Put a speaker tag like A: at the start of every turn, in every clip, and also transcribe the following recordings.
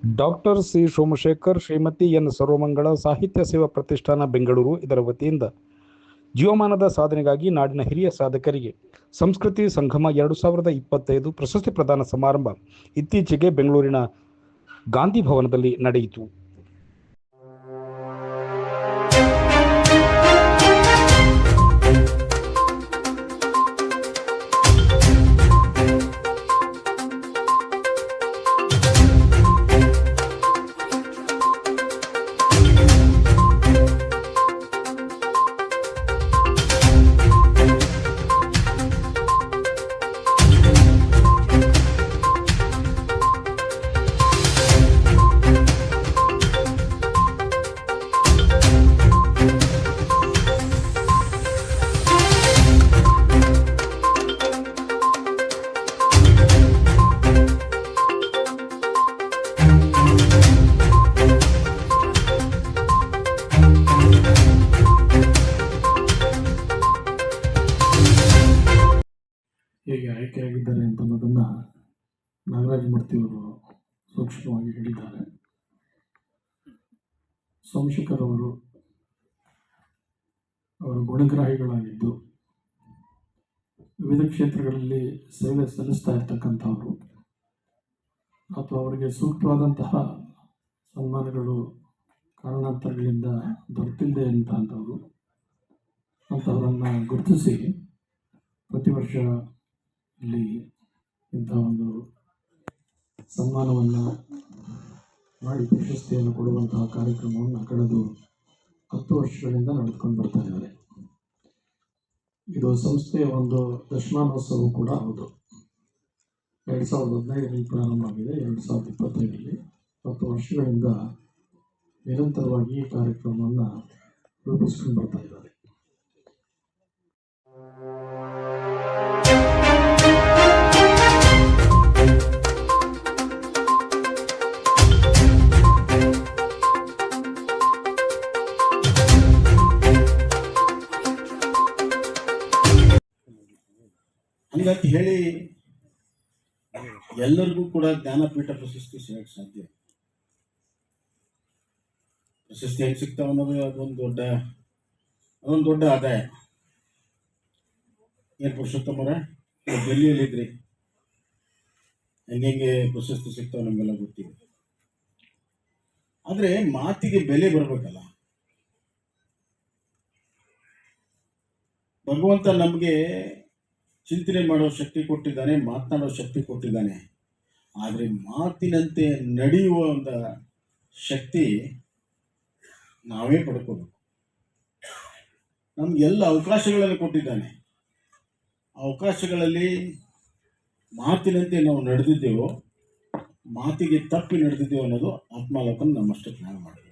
A: Doctor C Somashekhar, Shrimati N Sarvamangala Sahitya Seva ಪ್ರತಿಷ್ಠಾನ ಬೆಂಗಳೂರು ಇದರ ವತಿಯಿಂದ ಜೀವಮಾನದ ಸಾಧನೆಗಾಗಿ ನಾಡಿನ ಹಿರಿಯ ಸಾಧಕರಿಗೆ ಸಂಸ್ಕೃತಿ ಸಂಗಮ 2025 ಪ್ರಶಸ್ತಿ ಪ್ರದಾನ ಸಮಾರಂಭ ಇತ್ತೀಚೆಗೆ ಬೆಂಗಳೂರಿನ ಗಾಂಧಿ ಭವನದಲ್ಲಿ ನಡೆಯಿತು.
B: ಹೇಗೆ ಆಯ್ಕೆಯಾಗಿದ್ದಾರೆ ಅಂತ ಅನ್ನೋದನ್ನು ನಾಗರಾಜ ಮೂರ್ತಿಯವರು ಸೂಕ್ಷ್ಮವಾಗಿ ಹೇಳಿದ್ದಾರೆ. ಸೋಮಶೇಖರ್ ಅವರು ಗುಣಗ್ರಾಹಿಗಳಾಗಿದ್ದು ವಿವಿಧ ಕ್ಷೇತ್ರಗಳಲ್ಲಿ ಸೇವೆ ಸಲ್ಲಿಸ್ತಾ ಇರ್ತಕ್ಕಂಥವರು ಅಥವಾ ಅವರಿಗೆ ಸೂಕ್ತವಾದಂತಹ ಸನ್ಮಾನಗಳು ಕಾರಣಾಂತರಗಳಿಂದ ದೊರೆತಿಲ್ಲದೆ ಅಂತವರು ಅಂಥವರನ್ನು ಗುರುತಿಸಿ ಪ್ರತಿ ವರ್ಷ ಇಲ್ಲಿ ಇಂಥ ಒಂದು ಸನ್ಮಾನವನ್ನು ಮಾಡಿ ಪ್ರಶಸ್ತಿಯನ್ನು ಕೊಡುವಂತಹ ಕಾರ್ಯಕ್ರಮವನ್ನು ಕಳೆದ 10 ವರ್ಷಗಳಿಂದ ನಡೆದುಕೊಂಡು ಬರ್ತಾ ಇದ್ದಾರೆ. ಇದು ಸಂಸ್ಥೆಯ ಒಂದು ದಶಮಾನೋತ್ಸವ ಕೂಡ ಹೌದು. 2015ರಲ್ಲಿ ಪ್ರಾರಂಭ ಆಗಿದೆ. 2025ರಲ್ಲಿ 10 ವರ್ಷಗಳಿಂದ ನಿರಂತರವಾಗಿ ಈ ಕಾರ್ಯಕ್ರಮವನ್ನು ರೂಪಿಸ್ಕೊಂಡು ಬರ್ತಾ ಇದ್ದಾರೆ.
C: ಹಂಗಂತ ಹೇಳಿ ಎಲ್ಲರಿಗೂ ಕೂಡ ಜ್ಞಾನಪೀಠ ಪ್ರಶಸ್ತಿ ಸಿಗಕ್ಕೆ ಸಾಧ್ಯ. ಪ್ರಶಸ್ತಿ ಹೆಂಗೆ ಸಿಗ್ತಾವ ಅನ್ನೋದು ಅದೊಂದು ದೊಡ್ಡ ಆದಾಯ. ಏನು ಪುರುಷೋತ್ತಮರ ಡೆಲ್ಲಿಯಲ್ಲಿದ್ರಿ, ಹೆಂಗೆ ಪ್ರಶಸ್ತಿ ಸಿಗ್ತಾವ ನಮಗೆಲ್ಲ ಗೊತ್ತಿದೆ. ಆದರೆ ಮಾತಿಗೆ ಬೆಲೆ ಬರಬೇಕಲ್ಲ. ಭಗವಂತ ನಮಗೆ ಚಿಂತನೆ ಮಾಡೋ ಶಕ್ತಿ ಕೊಟ್ಟಿದ್ದಾನೆ, ಮಾತನಾಡೋ ಶಕ್ತಿ ಕೊಟ್ಟಿದ್ದಾನೆ. ಆದರೆ ಮಾತಿನಂತೆ ನಡೆಯುವ ಒಂದು ಶಕ್ತಿ ನಾವೇ ಪಡ್ಕೋಬೇಕು. ನಮಗೆಲ್ಲ ಅವಕಾಶಗಳನ್ನು ಕೊಟ್ಟಿದ್ದಾನೆ. ಅವಕಾಶಗಳಲ್ಲಿ ಮಾತಿನಂತೆ ನಾವು ನಡೆದಿದ್ದೇವೋ, ಮಾತಿಗೆ ತಪ್ಪಿ ನಡೆದಿದ್ದೇವೋ ಅನ್ನೋದು ಆತ್ಮಾಲೋಕನ ನಮ್ಮಷ್ಟು ಜ್ಞಾನ ಮಾಡಿದೆ.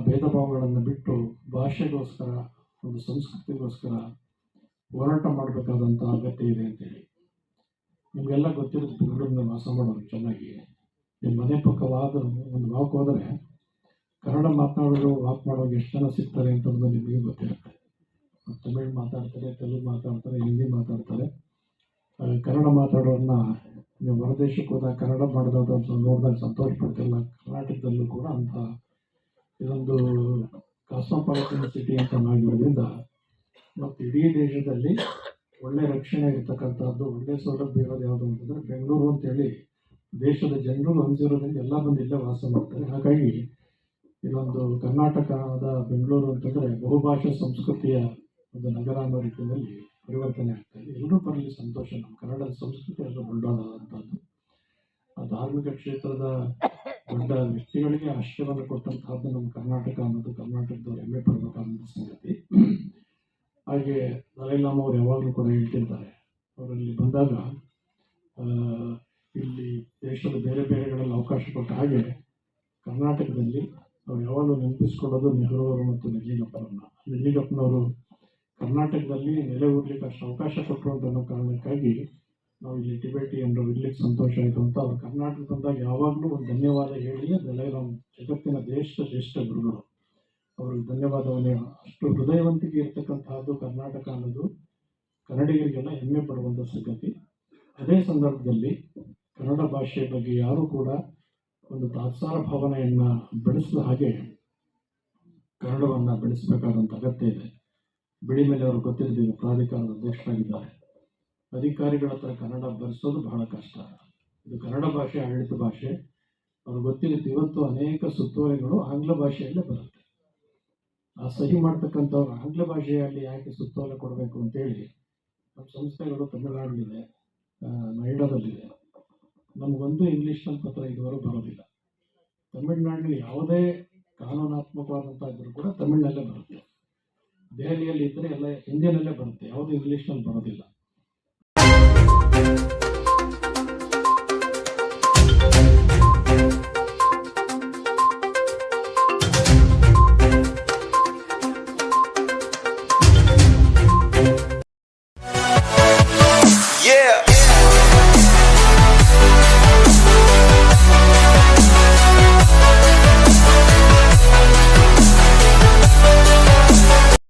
B: ಭೇದ ಭಾವಗಳನ್ನು ಬಿಟ್ಟು ಭಾಷೆಗೋಸ್ಕರ, ಒಂದು ಸಂಸ್ಕೃತಿಗೋಸ್ಕರ ಹೋರಾಟ ಮಾಡಬೇಕಾದಂಥ ಅಗತ್ಯ ಇದೆ ಅಂತೇಳಿ. ನಿಮಗೆಲ್ಲ ಗೊತ್ತಿರುತ್ತೆ, ಬೆಂಗಳೂರಿನ ವಾಸ ಮಾಡೋರು ಚೆನ್ನಾಗಿ. ನಿಮ್ಮ ಮನೆ ಪಕ್ಕವಾದ ಒಂದು ವಾಕ್ ಹೋದರೆ ಕನ್ನಡ ಮಾತನಾಡೋರು ವಾಕ್ ಮಾಡುವಾಗ ಎಷ್ಟು ಜನ ಸಿಗ್ತಾರೆ ಅಂತಂದು ನಿಮಗೆ ಗೊತ್ತಿರುತ್ತೆ. ತಮಿಳು ಮಾತಾಡ್ತಾರೆ, ತೆಲುಗು ಮಾತಾಡ್ತಾರೆ, ಹಿಂದಿ ಮಾತಾಡ್ತಾರೆ. ಕನ್ನಡ ಮಾತಾಡೋರನ್ನ ನೀವು ಹೊರದೇಶಕ್ಕೆ ಹೋದಾಗ ಕನ್ನಡ ಮಾಡಿದಾಗ ನೋಡಿದಾಗ ಸಂತೋಷ ಪಡ್ತಿಲ್ಲ. ಕರ್ನಾಟಕದಲ್ಲೂ ಕೂಡ ಅಂತ ಇದೊಂದು ಕಾಸ್ಮೋಪಾಲಿಟನ್ ಸಿಟಿ ಅಂತ ಆಗಿರೋದ್ರಿಂದ ಮತ್ತು ಇಡೀ ದೇಶದಲ್ಲಿ ಒಳ್ಳೆ ರಕ್ಷಣೆ ಇರ್ತಕ್ಕಂಥದ್ದು, ಒಳ್ಳೆ ಸೌಲಭ್ಯ ಇರೋದು ಯಾವುದು ಅಂತಂದರೆ ಬೆಂಗಳೂರು ಅಂತೇಳಿ ದೇಶದ ಜನರು ಹೊಂದಿರೋದ್ರಿಂದ ಎಲ್ಲ ಬಂದು ಇಲ್ಲೇ ವಾಸ ಮಾಡ್ತಾರೆ. ಹಾಗಾಗಿ ಇದೊಂದು ಕರ್ನಾಟಕದ ಬೆಂಗಳೂರು ಅಂತಂದರೆ ಬಹುಭಾಷಾ ಸಂಸ್ಕೃತಿಯ ಒಂದು ನಗರ ಅನ್ನೋ ರೀತಿಯಲ್ಲಿ ಪರಿವರ್ತನೆ ಆಗ್ತಾ ಇದೆ. ಎಲ್ಲರೂ ಬರಲಿ ಸಂತೋಷ. ನಮ್ಮ ಕನ್ನಡದ ಸಂಸ್ಕೃತಿ ಅದು ದೊಡ್ಡದಾದಂಥದ್ದು. ಆ ಧಾರ್ಮಿಕ ಕ್ಷೇತ್ರದ ದೊಡ್ಡ ವ್ಯಕ್ತಿಗಳಿಗೆ ಆಶ್ರಯವನ್ನು ಕೊಟ್ಟಂತಹದ್ದು ನಮ್ಮ ಕರ್ನಾಟಕ ಅನ್ನೋದು ಕರ್ನಾಟಕದವ್ರು ಹೆಮ್ಮೆ ಪಡಬೇಕಾದಂಥ ಸಂಗತಿ. ಹಾಗೆ ದಲೈಲಾಮ ಅವರು ಯಾವಾಗಲೂ ಕೂಡ ಹೇಳ್ತಿರ್ತಾರೆ, ಅವರಲ್ಲಿ ಬಂದಾಗ ಇಲ್ಲಿ ದೇಶದ ಬೇರೆ ಬೇರೆಗಳಲ್ಲಿ ಅವಕಾಶ ಕೊಟ್ಟ ಹಾಗೆ ಕರ್ನಾಟಕದಲ್ಲಿ ಅವ್ರು ಯಾವಾಗಲೂ ನೆನಪಿಸ್ಕೊಳ್ಳೋದು ನೆಹರು ಅವರು ಮತ್ತು ನೆಲ್ಲಿಗಪ್ಪನವ್ರನ್ನ. ನೆಲ್ಲಿಗಪ್ಪನವರು ಕರ್ನಾಟಕದಲ್ಲಿ ನೆಲೆ ಊರ್ಲಿಕ್ಕೆ ಅಷ್ಟು ಅವಕಾಶ ಕೊಟ್ಟರು ಅಂತ ಅನ್ನೋ ಕಾರಣಕ್ಕಾಗಿ ನಾವು ಇಲ್ಲಿ ಟಿಬೆಟಿಯನ್ರು ಇರ್ಲಿಕ್ಕೆ ಸಂತೋಷ ಆಯಿತು ಅಂತ ಅವ್ರು ಕರ್ನಾಟಕ ಬಂದಾಗ ಯಾವಾಗಲೂ ಒಂದು ಧನ್ಯವಾದ ಹೇಳಿ ದಲೈಲಾಮ ಜಗತ್ತಿನ ದೇಶದ ಶ್ರೇಷ್ಠ ಗುರುಗಳು, ಅವ್ರಿಗೆ ಧನ್ಯವಾದವನ್ನೇ. ಅಷ್ಟು ಹೃದಯವಂತಿಕೆ ಇರ್ತಕ್ಕಂತಹದ್ದು ಕರ್ನಾಟಕ ಅನ್ನೋದು ಕನ್ನಡಿಗರಿಗೆಲ್ಲ ಹೆಮ್ಮೆ ಪಡುವಂಥ ಸಂಗತಿ. ಅದೇ ಸಂದರ್ಭದಲ್ಲಿ ಕನ್ನಡ ಭಾಷೆಯ ಬಗ್ಗೆ ಯಾರೂ ಕೂಡ ಒಂದು ತಾತ್ಸಾರ ಭಾವನೆಯನ್ನು ಬೆಳೆಸಿದ ಹಾಗೆ ಕನ್ನಡವನ್ನು ಬೆಳೆಸಬೇಕಾದಂಥ ಅಗತ್ಯ ಇದೆ. ಬಿಳಿ ಮೇಲೆ ಅವರು ಗೊತ್ತಿರ್ತೀವಿ, ಪ್ರಾಧಿಕಾರದ ಅಧ್ಯಕ್ಷರಾಗಿದ್ದಾರೆ. ಅಧಿಕಾರಿಗಳ ಹತ್ರ ಕನ್ನಡ ಬರೆಸೋದು ಬಹಳ ಕಷ್ಟ. ಇದು ಕನ್ನಡ ಭಾಷೆ ಆಡಳಿತ ಭಾಷೆ. ಅವ್ರಿಗೆ ಗೊತ್ತಿರುತ್ತೆ, ಇವತ್ತು ಅನೇಕ ಸುತ್ತೋಲೆಗಳು ಆಂಗ್ಲ ಭಾಷೆಯಲ್ಲೇ ಬರುತ್ತೆ. ಆ ಸಹಿ ಮಾಡ್ತಕ್ಕಂಥವ್ರು ಆಂಗ್ಲ ಭಾಷೆಯಲ್ಲಿ ಯಾಕೆ ಸುತ್ತೋಲೆ ಕೊಡಬೇಕು ಅಂತೇಳಿ ನಮ್ಮ ಸಂಸ್ಥೆಗಳು ತಮಿಳುನಾಡಲ್ಲಿದೆ, ನೋಯ್ಡಾದಲ್ಲಿದೆ. ನಮಗೊಂದು ಇಂಗ್ಲೀಷ್ನಲ್ಲಿ ಪತ್ರ ಇದುವರೆಗೂ ಬರೋದಿಲ್ಲ. ತಮಿಳುನಾಡಿನಲ್ಲಿ ಯಾವುದೇ ಕಾನೂನಾತ್ಮಕವಾದಂಥ ಇದ್ರೂ ಕೂಡ ತಮಿಳಿನಲ್ಲೇ ಬರುತ್ತೆ. ದೆಹಲಿಯಲ್ಲಿ ಇದ್ದರೆ ಎಲ್ಲ ಹಿಂದಿನಲ್ಲೇ ಬರುತ್ತೆ, ಯಾವುದೂ ಇಂಗ್ಲೀಷ್ನಲ್ಲಿ ಬರೋದಿಲ್ಲ.